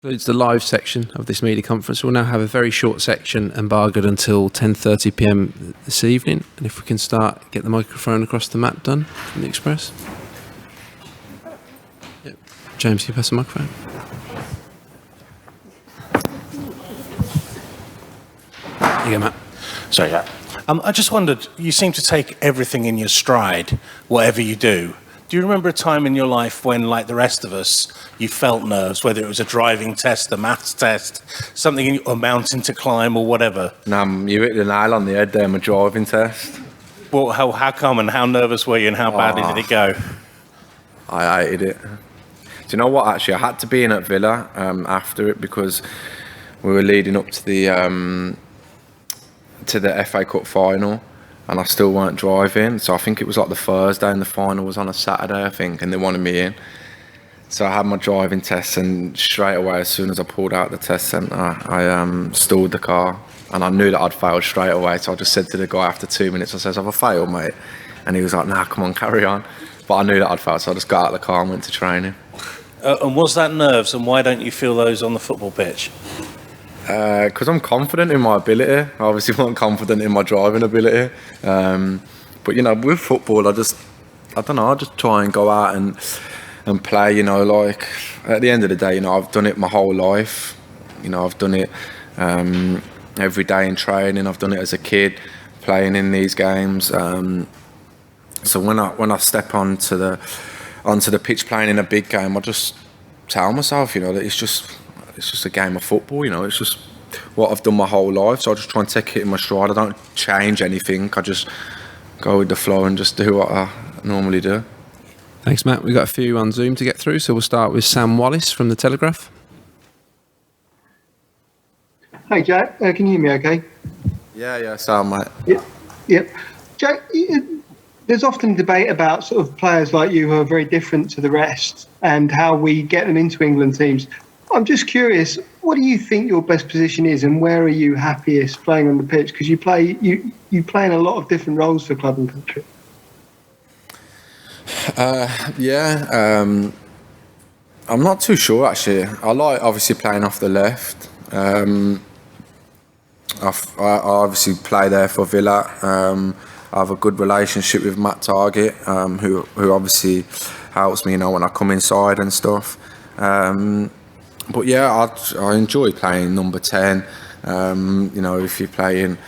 Concludes the live section of this media conference. We'll now have a very short section embargoed until 10:30 p.m. this evening. And if we can get the microphone across to Matt Dunn from the Express. Yep. James, can you pass the microphone? There you go, Matt. Sorry, yeah. I just wondered, you seem to take everything in your stride, whatever you do. Do you remember a time in your life when, like the rest of us, you felt nerves, whether it was a driving test, a maths test, something, a mountain to climb or whatever? You hit the nail on the head there, my driving test. Well, how come and how nervous were you and how badly did it go? I hated it. Do you know what, actually? I had to be in at Villa after it because we were leading up to the FA Cup final. And I still weren't driving, so I think it was like the Thursday and the final was on a Saturday, I think, and they wanted me in. So I had my driving test, and straight away, as soon as I pulled out the test centre, I stalled the car, and I knew that I'd failed straight away. So I just said to the guy after 2 minutes, I said, "Have I failed, mate?" And he was like, "Nah, come on, carry on." But I knew that I'd failed, so I just got out of the car and went to training. And was that nerves, and why don't you feel those on the football pitch? Because I'm confident in my ability. I obviously wasn't confident in my driving ability. But, with football, I just try and go out and play, like, at the end of the day, I've done it my whole life. I've done it every day in training. I've done it as a kid, playing in these games. So when I step onto the pitch playing in a big game, I just tell myself, that it's just a game of football, It's just what I've done my whole life. So I just try and take it in my stride. I don't change anything. I just go with the flow and just do what I normally do. Thanks, Matt. We've got a few on Zoom to get through, so we'll start with Sam Wallace from The Telegraph. Hi, Jack. Can you hear me okay? Yeah, Sam, mate. Yep. Jack, there's often debate about sort of players like you who are very different to the rest and how we get them into England teams. I'm just curious, what do you think your best position is, and where are you happiest playing on the pitch? Because you play in a lot of different roles for club and country. I'm not too sure actually. I like obviously playing off the left. I obviously play there for Villa. I have a good relationship with Matt Targett, who obviously helps me, when I come inside and stuff. But yeah, I enjoy playing number 10. If you're playing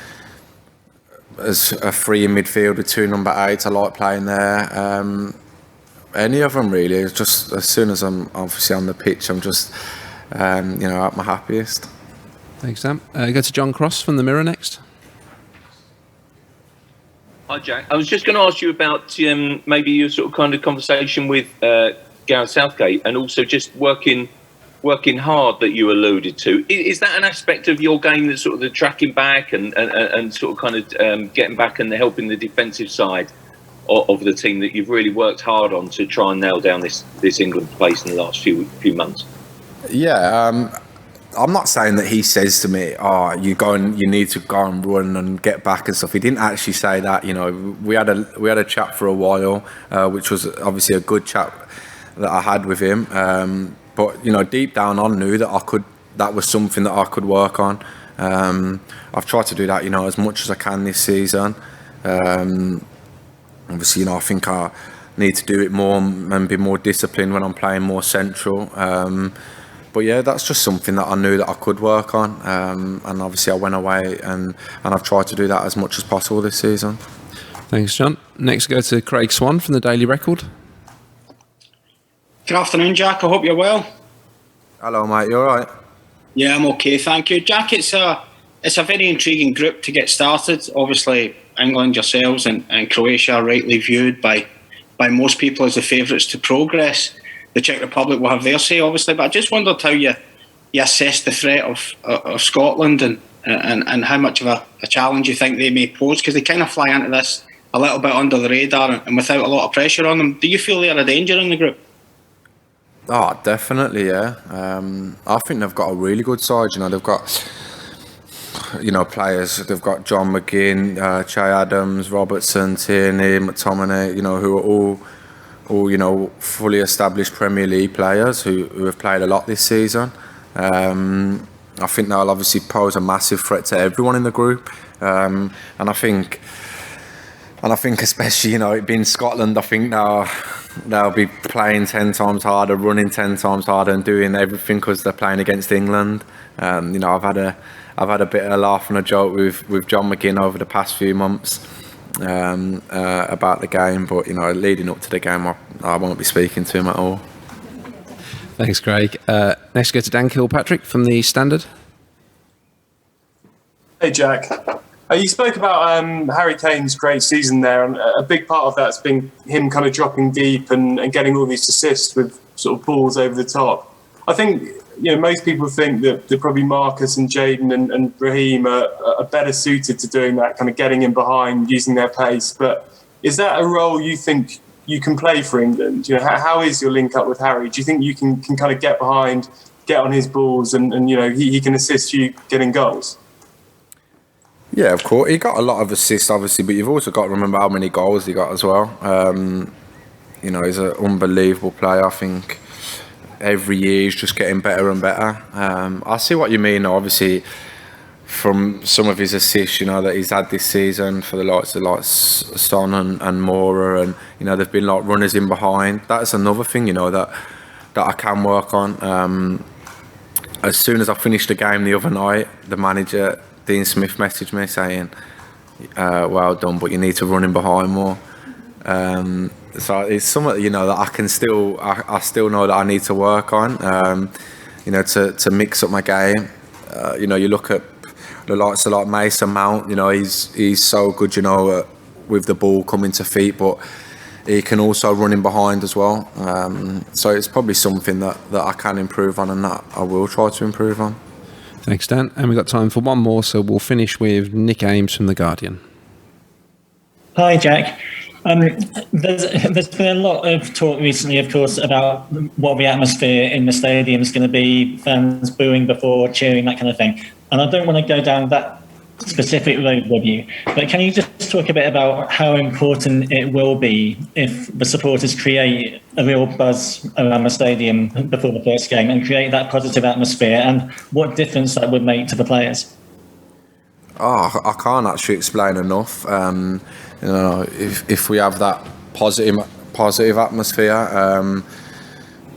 as a free in midfield with 2 number 8s, I like playing there. Any of them really. It's just as soon as I'm obviously on the pitch, I'm just at my happiest. Thanks, Sam. Go to John Cross from The Mirror next. Hi, Jack. I was just going to ask you about maybe your sort of kind of conversation with Gareth Southgate, and also just working hard that you alluded to. Is that an aspect of your game that's sort of the tracking back and sort of kind of getting back and helping the defensive side of the team that you've really worked hard on to try and nail down this England place in the last few months? Yeah, I'm not saying that he says to me, you need to go and run and get back and stuff. He didn't actually say that. We had a chat for a while, which was obviously a good chat that I had with him. But deep down, I knew that that was something that I could work on. I've tried to do that, as much as I can this season. Obviously, I think I need to do it more and be more disciplined when I'm playing more central. But yeah, that's just something that I knew that I could work on. And obviously, I went away and I've tried to do that as much as possible this season. Thanks, John. Next, go to Craig Swan from the Daily Record. Good afternoon, Jack. I hope you're well. Hello, mate. You all right? Yeah, I'm okay, thank you. Jack, it's a very intriguing group to get started. Obviously, England, yourselves, and Croatia are rightly viewed by most people as the favourites to progress. The Czech Republic will have their say, obviously, but I just wondered how you assess the threat of Scotland and how much of a challenge you think they may pose, because they kind of fly into this a little bit under the radar and without a lot of pressure on them. Do you feel they're a danger in the group? Oh, definitely, yeah. I think they've got a really good side. They've got, players. They've got John McGinn, Che Adams, Robertson, Tierney, McTominay. Who are all fully established Premier League players who have played a lot this season. I think they'll obviously pose a massive threat to everyone in the group, and I think especially, it being Scotland, I think they'll be playing 10 times harder, running 10 times harder, and doing everything because they're playing against England. I've had a bit of a laugh and a joke with John McGinn over the past few months about the game, but leading up to the game, I won't be speaking to him at all. Thanks, Craig. Next, go to Dan Kilpatrick from the Standard. Hey, Jack. You spoke about Harry Kane's great season there, and a big part of that's been him kind of dropping deep and getting all these assists with sort of balls over the top. I think most people think that probably Marcus and Jayden and Raheem are better suited to doing that, kind of getting in behind, using their pace. But is that a role you think you can play for England? How is your link up with Harry? Do you think you can kind of get behind, get on his balls, and he can assist you getting goals? Yeah, of course. He got a lot of assists, obviously, but you've also got to remember how many goals he got as well. He's an unbelievable player. I think every year he's just getting better and better. I see what you mean, obviously, from some of his assists, that he's had this season for the likes of Son and Mora, and they've been like runners in behind. That's another thing, that I can work on. As soon as I finished the game the other night, the manager, Dean Smith, messaged me saying, well done, but you need to run in behind more. So it's something that I can still know that I need to work on. To mix up my game. You look at the likes of like Mason Mount. He's so good. With the ball coming to feet, but he can also run in behind as well. So it's probably something that I can improve on, and that I will try to improve on. Thanks, Dan. And we've got time for one more, so we'll finish with Nick Ames from The Guardian. Hi, Jack. There's been a lot of talk recently, of course, about what the atmosphere in the stadium is going to be, fans booing before, cheering, that kind of thing. And I don't want to go down that specific road with you, but can you just talk a bit about how important it will be if the supporters create a real buzz around the stadium before the first game and create that positive atmosphere, and what difference that would make to the players? I can't actually explain enough. If we have that positive atmosphere, I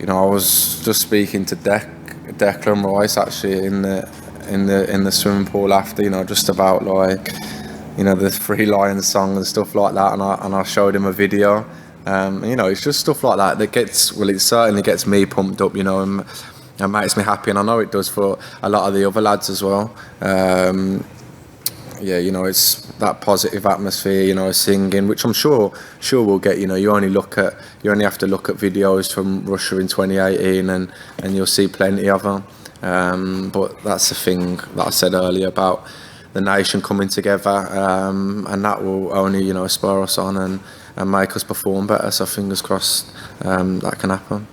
was just speaking to Declan Rice actually in the swimming pool after, just about the Three Lions song and stuff like that, and I showed him a video. It's just stuff like that it certainly gets me pumped up, and makes me happy, and I know it does for a lot of the other lads as well. It's that positive atmosphere, singing, which I'm sure we'll get. You only have to look at videos from Russia in 2018, and you'll see plenty of them. But that's the thing that I said earlier about the nation coming together, and that will only spur us on and make us perform better. So fingers crossed that can happen.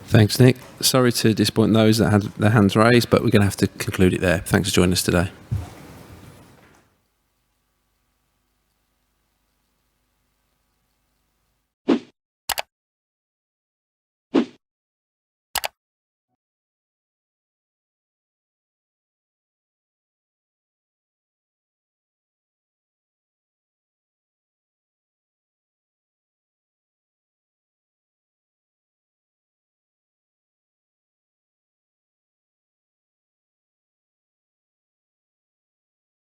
Thanks, Nick. Sorry to disappoint those that had their hands raised, but we're going to have to conclude it there. Thanks for joining us today.